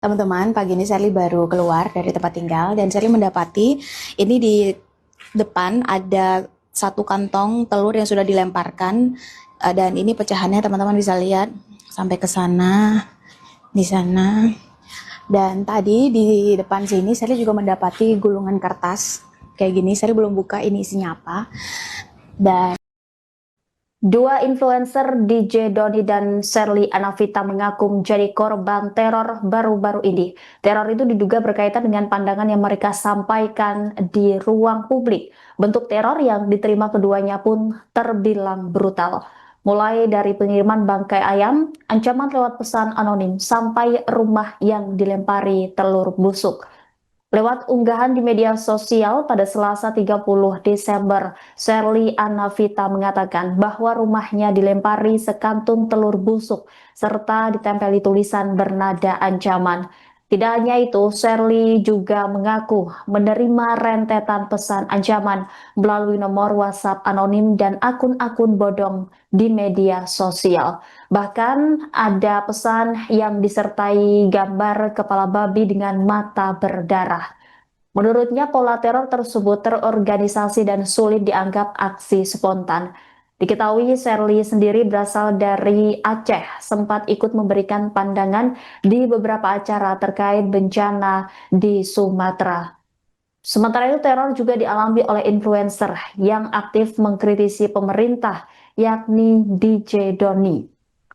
Teman-teman, pagi ini Sherly baru keluar dari tempat tinggal dan Sherly mendapati ini di depan ada satu kantong telur yang sudah dilemparkan. Dan ini pecahannya teman-teman bisa lihat sampai ke sana, di sana. Dan tadi di depan sini Sherly juga mendapati gulungan kertas kayak gini. Sherly belum buka ini isinya apa. Dan Dua influencer DJ Doni dan Sherly Anavita mengaku menjadi korban teror baru-baru ini. Teror itu diduga berkaitan dengan pandangan yang mereka sampaikan di ruang publik. Bentuk teror yang diterima keduanya pun terbilang brutal. Mulai dari pengiriman bangkai ayam, ancaman lewat pesan anonim, sampai rumah yang dilempari telur busuk. Lewat unggahan di media sosial pada Selasa 30 Desember, Sherly Anavita mengatakan bahwa rumahnya dilempari sekantung telur busuk serta ditempeli tulisan bernada ancaman. Tidak hanya itu, Sherly juga mengaku menerima rentetan pesan ancaman melalui nomor WhatsApp anonim dan akun-akun bodong di media sosial. Bahkan ada pesan yang disertai gambar kepala babi dengan mata berdarah. Menurutnya, pola teror tersebut terorganisasi dan sulit dianggap aksi spontan. Diketahui Sherly sendiri berasal dari Aceh, sempat ikut memberikan pandangan di beberapa acara terkait bencana di Sumatera. Sementara itu, teror juga dialami oleh influencer yang aktif mengkritisi pemerintah, yakni DJ Doni.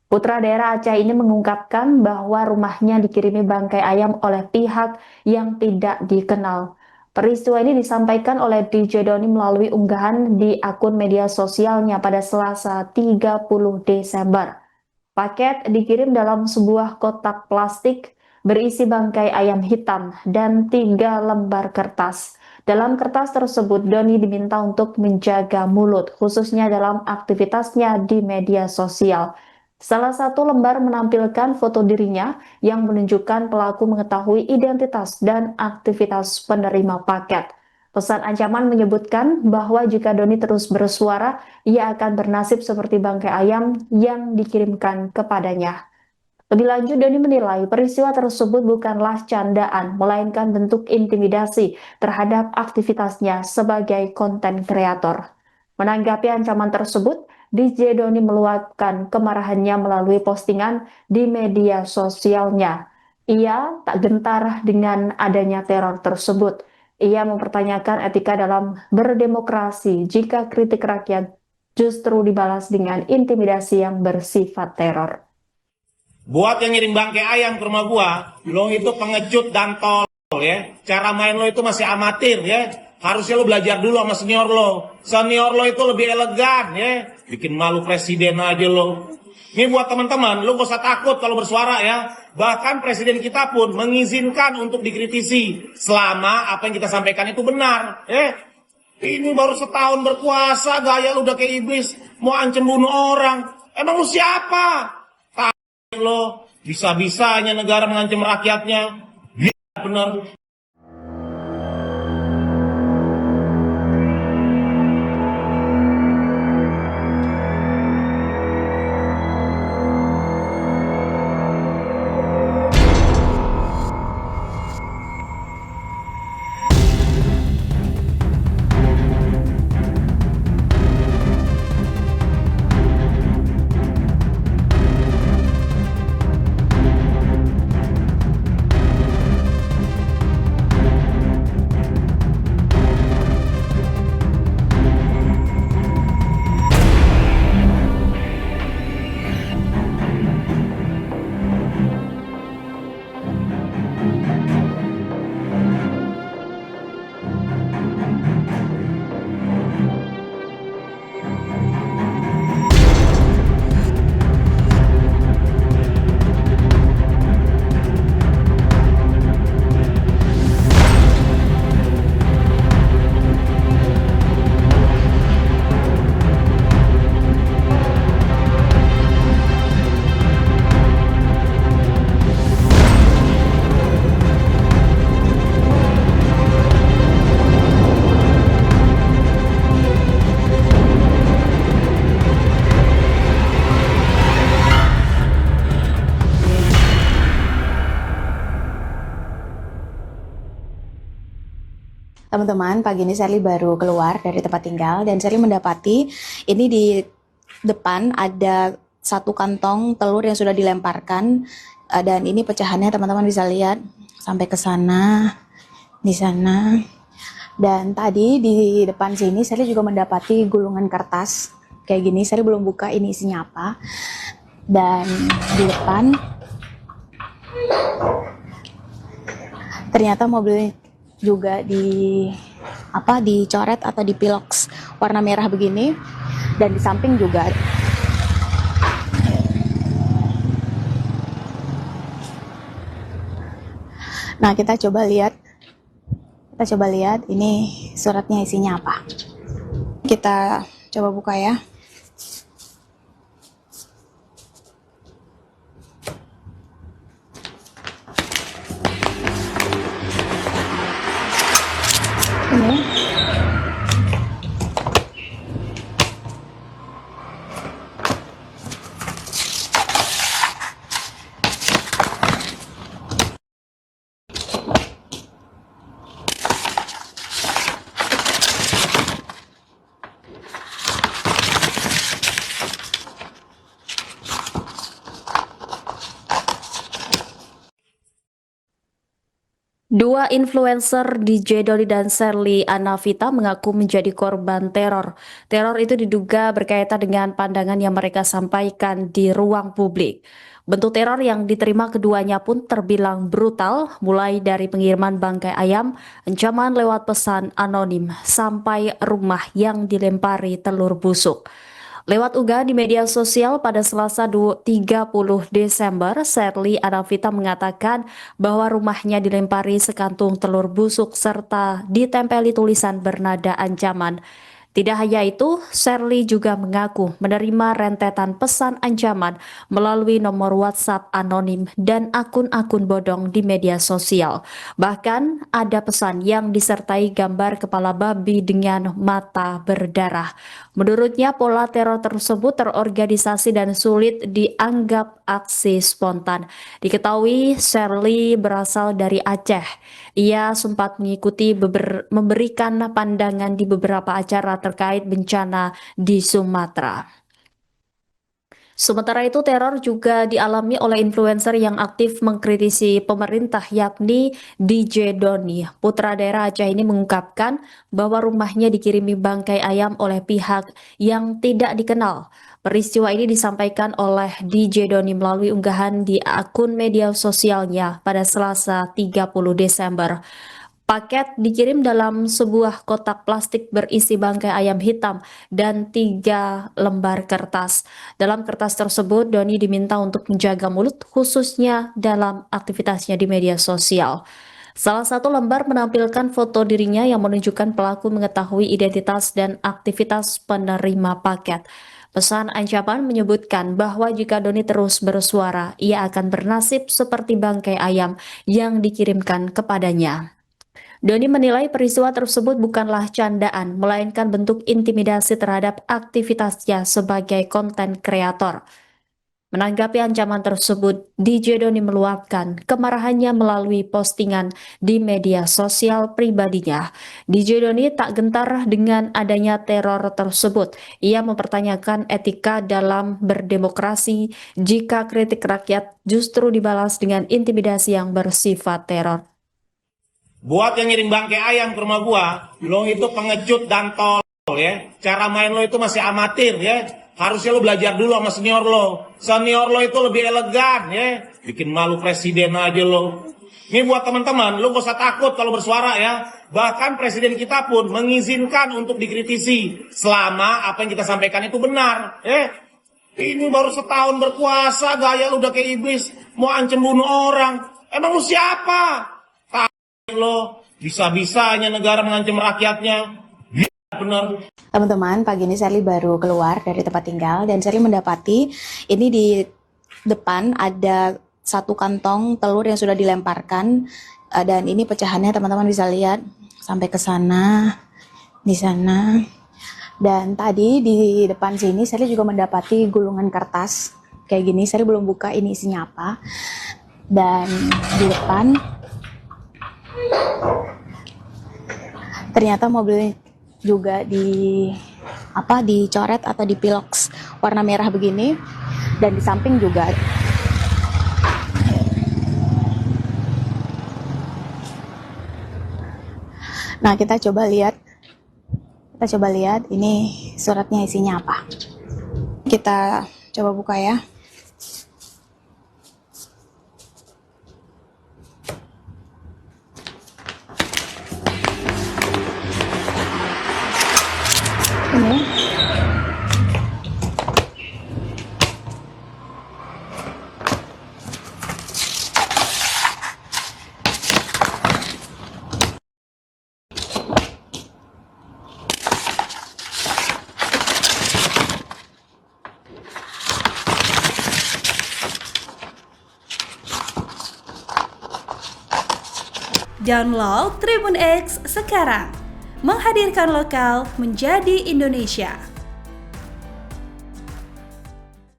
Putra daerah Aceh ini mengungkapkan bahwa rumahnya dikirimi bangkai ayam oleh pihak yang tidak dikenal. Peristiwa ini disampaikan oleh DJ Doni melalui unggahan di akun media sosialnya pada Selasa 30 Desember. Paket dikirim dalam sebuah kotak plastik berisi bangkai ayam hitam dan 3 lembar kertas. Dalam kertas tersebut, Doni diminta untuk menjaga mulut, khususnya dalam aktivitasnya di media sosial. Salah satu lembar menampilkan foto dirinya yang menunjukkan pelaku mengetahui identitas dan aktivitas penerima paket. Pesan ancaman menyebutkan bahwa jika Doni terus bersuara, ia akan bernasib seperti bangkai ayam yang dikirimkan kepadanya. Lebih lanjut, Doni menilai peristiwa tersebut bukanlah candaan, melainkan bentuk intimidasi terhadap aktivitasnya sebagai konten kreator. Menanggapi ancaman tersebut, DJ Doni meluapkan kemarahannya melalui postingan di media sosialnya. Ia tak gentar dengan adanya teror tersebut. Ia mempertanyakan etika dalam berdemokrasi jika kritik rakyat justru dibalas dengan intimidasi yang bersifat teror. Buat yang ngirim bangkai ayam ke rumah gua, lo itu pengecut dan tolol ya. Cara main lo itu masih amatir ya. Harusnya lo belajar dulu sama senior lo. Senior lo itu lebih elegan ya. Bikin malu presiden aja lo. Ini buat teman-teman, lo gak usah takut kalau bersuara ya. Bahkan presiden kita pun mengizinkan untuk dikritisi selama apa yang kita sampaikan itu benar. Ini baru setahun berkuasa, gaya lo udah kayak iblis, mau ancam bunuh orang. Emang lo siapa? Lo bisa-bisanya negara mengancam rakyatnya. Benar. Teman-teman, pagi ini Sherly baru keluar dari tempat tinggal dan Sherly mendapati ini di depan ada satu kantong telur yang sudah dilemparkan dan ini pecahannya teman-teman bisa lihat sampai ke sana, di sana. Dan tadi di depan sini Sherly juga mendapati gulungan kertas kayak gini. Sherly belum buka ini isinya apa. Dan di depan ternyata mobil juga dicoret atau dipiloks warna merah begini, dan di samping juga nah kita coba lihat ini suratnya isinya apa. Kita coba buka ya. Ini Dua influencer DJ Doni dan Sherly Anavita mengaku menjadi korban teror. Teror itu diduga berkaitan dengan pandangan yang mereka sampaikan di ruang publik. Bentuk teror yang diterima keduanya pun terbilang brutal, mulai dari pengiriman bangkai ayam, ancaman lewat pesan anonim, sampai rumah yang dilempari telur busuk. Lewat unggahan di media sosial pada Selasa 30 Desember, Sherly Anavita mengatakan bahwa rumahnya dilempari sekantung telur busuk serta ditempeli tulisan bernada ancaman. Tidak hanya itu, Sherly juga mengaku menerima rentetan pesan ancaman melalui nomor WhatsApp anonim dan akun-akun bodong di media sosial. Bahkan ada pesan yang disertai gambar kepala babi dengan mata berdarah. Menurutnya, pola teror tersebut terorganisasi dan sulit dianggap aksi spontan. Diketahui Sherly berasal dari Aceh. Ia sempat mengikuti memberikan pandangan di beberapa acara terkait bencana di Sumatera. Sementara itu, teror juga dialami oleh influencer yang aktif mengkritisi pemerintah, yakni DJ Doni. Putra daerah Aceh ini mengungkapkan bahwa rumahnya dikirimi bangkai ayam oleh pihak yang tidak dikenal. Peristiwa ini disampaikan oleh DJ Doni melalui unggahan di akun media sosialnya pada Selasa 30 Desember. Paket dikirim dalam sebuah kotak plastik berisi bangkai ayam hitam dan 3 lembar kertas. Dalam kertas tersebut, Doni diminta untuk menjaga mulut, khususnya dalam aktivitasnya di media sosial. Salah satu lembar menampilkan foto dirinya yang menunjukkan pelaku mengetahui identitas dan aktivitas penerima paket. Pesan ancaman menyebutkan bahwa jika Doni terus bersuara, ia akan bernasib seperti bangkai ayam yang dikirimkan kepadanya. Doni menilai peristiwa tersebut bukanlah candaan, melainkan bentuk intimidasi terhadap aktivitasnya sebagai konten kreator. Menanggapi ancaman tersebut, DJ Doni meluapkan kemarahannya melalui postingan di media sosial pribadinya. DJ Doni tak gentar dengan adanya teror tersebut. Ia mempertanyakan etika dalam berdemokrasi jika kritik rakyat justru dibalas dengan intimidasi yang bersifat teror. Buat yang ngirim bangkai ayam ke rumah gua, lo itu pengecut dan tolol ya. Cara main lo itu masih amatir ya. Harusnya lo belajar dulu sama senior lo. Senior lo itu lebih elegan ya. Bikin malu presiden aja lo. Ini buat teman-teman, lo gak usah takut kalau bersuara ya. Bahkan presiden kita pun mengizinkan untuk dikritisi selama apa yang kita sampaikan itu benar. Ini baru setahun berkuasa, gaya lo udah kayak iblis, mau ancam bunuh orang. Emang lo siapa? Lo bisa-bisanya negara mengancam rakyatnya. Benar. teman-teman, pagi ini Sherly baru keluar dari tempat tinggal dan Sherly mendapati ini di depan ada satu kantong telur yang sudah dilemparkan dan ini pecahannya teman-teman bisa lihat sampai ke sana, di sana. Dan tadi di depan sini Sherly juga mendapati gulungan kertas kayak gini. Sherly belum buka ini isinya apa. Dan di depan Ternyata mobilnya juga dicoret atau dipiloks warna merah begini, dan di samping juga. Nah, kita coba lihat ini suratnya isinya apa. Kita coba buka ya. Ini Download Tribun X sekarang, menghadirkan lokal menjadi Indonesia.